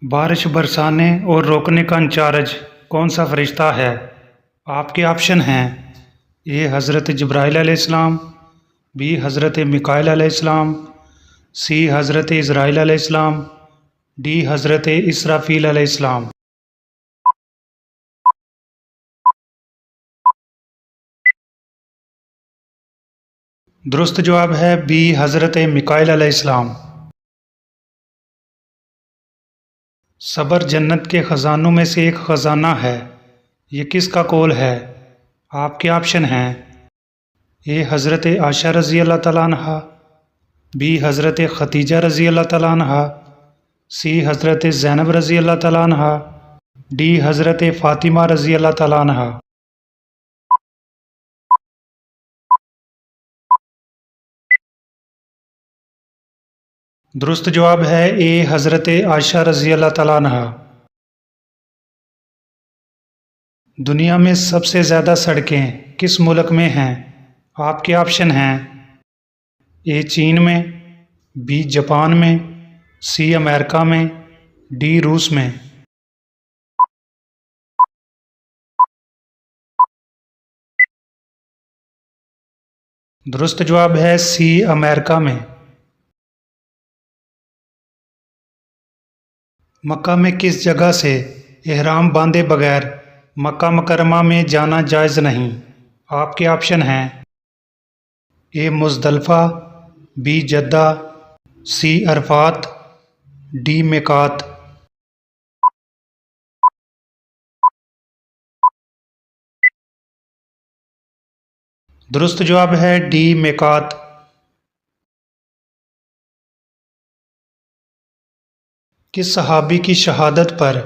बारिश बरसाने और रोकने का इंचार्ज कौन सा फरिश्ता है? आपके ऑप्शन हैं ए हज़रत जिब्राईल अलैहिस्सलाम, बी हज़रत मिकाईल अलैहिस्सलाम, सी हज़रत इज़राईल अलैहिस्सलाम, डी हज़रत इसराफील अलैहिस्सलाम। दुरुस्त जवाब है बी हज़रत मिकाईल अलैहिस्सलाम। सब्र जन्नत के ख़जानों में से एक ख़जाना है, ये किसका कौल है? आपके ऑप्शन हैं ए हज़रत आयशा रज़ी अल्लाह तआला अन्हा, बी हज़रत खतीजा रज़ी अल्लाह तआला अन्हा, सी हज़रत ज़ैनब रज़ी अल्लाह तआला अन्हा, डी हज़रत फ़ातिमा रज़ी अल्लाह तआला अन्हा। दुरुस्त जवाब है ए हज़रत आयशा रज़ी अल्लाह तआला अन्हा। दुनिया में सबसे ज़्यादा सड़कें किस मुल्क में हैं? आपके ऑप्शन हैं ए चीन में, बी जापान में, सी अमेरिका में, डी रूस में। दुरुस्त जवाब है सी अमेरिका में। मक्का में किस जगह से एहराम बांधे बगैर मक्का मुकर्रमा में जाना जायज़ नहीं? आपके ऑप्शन हैं ए मुज़दलिफ़ा, बी जद्दा, सी अरफात, डी मिकात। दुरुस्त जवाब है डी मिकात। किस सहाबी की शहादत पर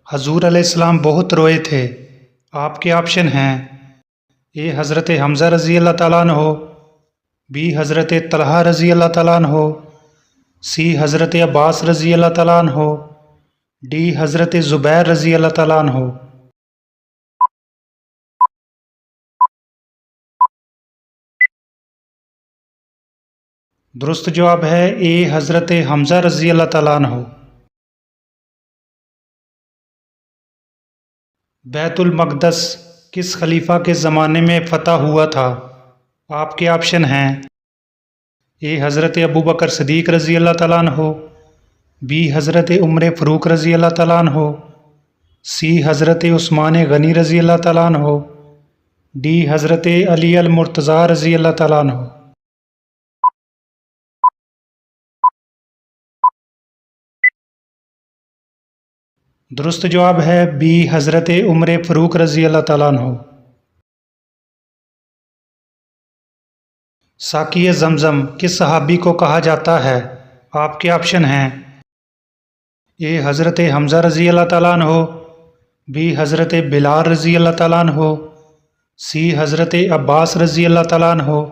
हजूर अलैहिस्सलाम बहुत रोए थे? आपके ऑप्शन हैं ए हज़रत हमज़ा रज़ी अल्लाह तआला अन्हो, बी हज़रत तलहा रज़ी अल्लाह तआला अन्हो, सी हज़रत अब्बास रज़ी अल्लाह तआला अन्हो, डी हज़रत ज़ुबैर रज़ी अल्लाह तआला अन्हो। दुरुस्त जवाब है ए हज़रत हमज़ा रज़ी अल्लाह तआला अन्हो। बैतुल मक़दस किस खलीफा के ज़माने में फ़तह हुआ था? आपके ऑप्शन हैं ए हज़रत अबू बकर सिद्दीक़ रज़ी अल्लाह तआला अन्हो, बी हज़रत उमर फ़ारूक रज़ी अल्लाह तआला अन्हो, सी हज़रत उस्मान गनी रज़ी अल्लाह तआला अन्हो, डी हज़रत अली अल मुर्तज़ा रज़ी अल्लाह तआला अन्हो। दुरुस्त जवाब है बी हज़रत उमर फ़ारूक रज़ी अल्लाह तआला अन्हो। साक़िए ज़मज़म किस सहाबी को कहा जाता है? आपके ऑप्शन हैं ए हज़रत हमज़ा रज़ी अल्लाह तआला अन्हो, बी हज़रत बिलाल रज़ी अल्लाह तआला अन्हो, सी हज़रत अब्बास रज़ी अल्लाह तआला अन्हो,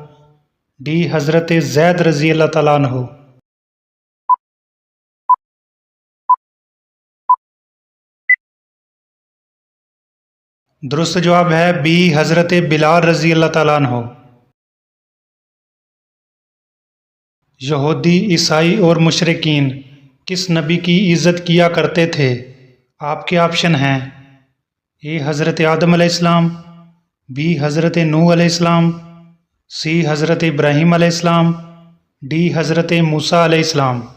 डी हज़रत ज़ैद रज़ी अल्लाह तआला अन्हो। दुरुस्त जवाब है बी हज़रत बिलाल रज़ी अल्लाह तआला अन्हो। यहूदी, ईसाई और मुशरिकीन किस नबी की इज़्ज़त किया करते थे? आपके ऑप्शन हैं ए हज़रत आदम अलैहिस्सलाम, बी हज़रत नूह अलैहिस्सलाम, सी हज़रत इब्राहीम अलैहिस्सलाम, डी हज़रत मूसा अलैहिस्सलाम।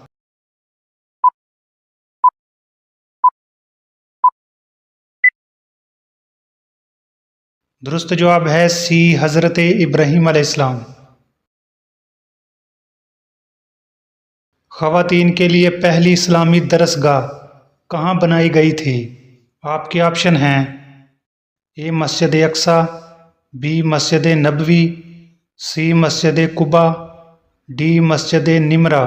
दुरुस्त जवाब है सी हज़रत इब्राहीम अलैहिस्सलाम। ख़वातीन के लिए पहली इस्लामी दरसगाह कहाँ बनाई गई थी? आपके ऑप्शन हैं ए मस्जिद अक्सा, बी मस्जिद नबवी, सी मस्जिद कुबा, डी मस्जिद निमरा।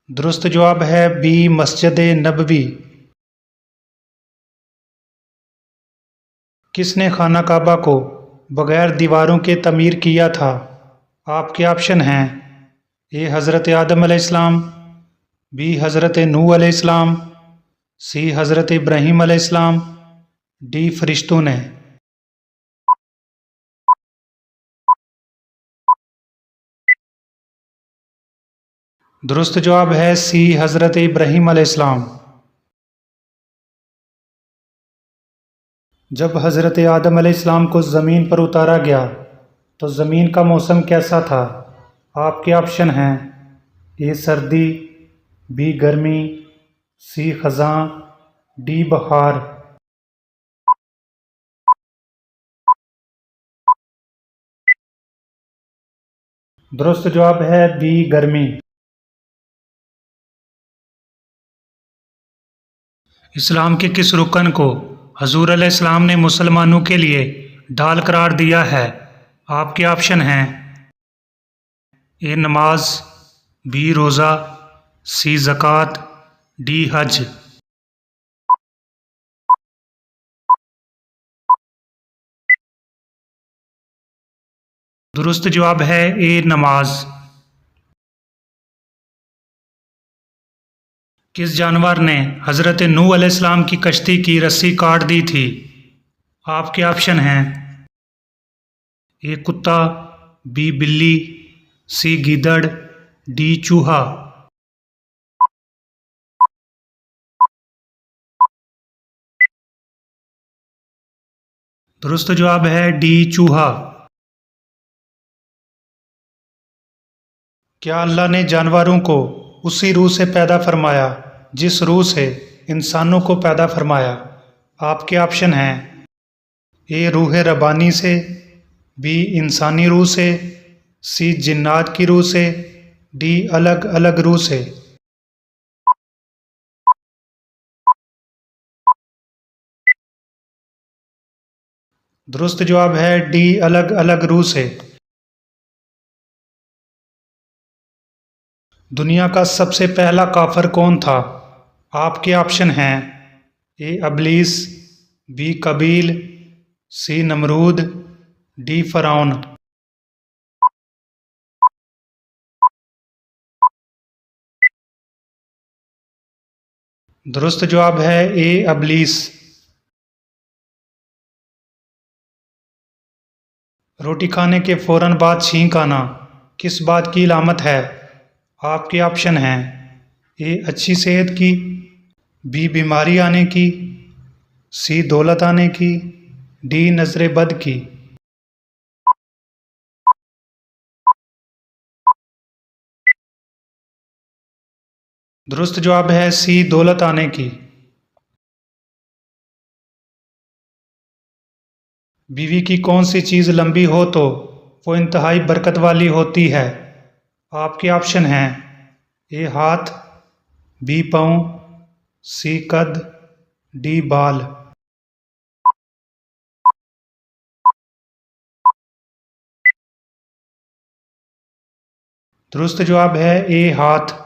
दुरुस्त जवाब है बी मस्जिद नबवी। किसने खाना काबा को बग़ैर दीवारों के तमीर किया था? आपके ऑप्शन हैं ए हज़रत आदम अलैहिस्सलाम, बी हज़रत नूह अलैहिस्सलाम, सी हज़रत इब्राहीम अलैहिस्सलाम, डी फरिश्तों ने। दुरुस्त जवाब है सी, हज़रत इब्राहीम अलैहिस्सलाम। जब हज़रत आदम अलैहिस्सलाम को ज़मीन पर उतारा गया तो ज़मीन का मौसम कैसा था? आपके ऑप्शन हैं ए सर्दी, बी गर्मी, सी खज़ां, डी बहार। दुरुस्त जवाब है बी गर्मी। इस्लाम के किस रुकन को हजूर अलैहिस्सलाम ने मुसलमानों के लिए ढाल करार दिया है? आपके ऑप्शन हैं ए नमाज, बी रोज़ा, सी ज़कात, डी हज। दुरुस्त जवाब है ए नमाज। किस जानवर ने हज़रत नूह अलैहिस्सलाम की कश्ती की रस्सी काट दी थी? आपके ऑप्शन हैं ए कुत्ता, बी बिल्ली, सी गीदड़, डी चूहा। दुरुस्त जवाब है डी चूहा। क्या अल्लाह ने जानवरों को उसी रूह से पैदा फरमाया जिस रूह से इंसानों को पैदा फरमाया? आपके ऑप्शन हैं ए रूह रब्बानी से, बी इंसानी रूह से, सी जिन्नात की रूह से, डी अलग अलग रूह से। दुरुस्त जवाब है डी अलग अलग रूह से। दुनिया का सबसे पहला काफिर कौन था? आपके ऑप्शन हैं ए अबलीस, बी कबील, सी नमरूद, डी फ़िरौन। दुरुस्त जवाब है ए अबलीस। रोटी खाने के फौरन बाद छींक आना किस बात की इलामत है? आपके ऑप्शन हैं ए अच्छी सेहत की, बी बीमारी आने की, सी दौलत आने की, डी नज़र बद की। दुरुस्त जवाब है सी दौलत आने की। बीवी की कौन सी चीज़ लंबी हो तो वो इंतहाई बरकत वाली होती है? आपके ऑप्शन हैं ए हाथ, बी पाँव, सी कद, डी बाल। दुरुस्त जवाब है ए हाथ।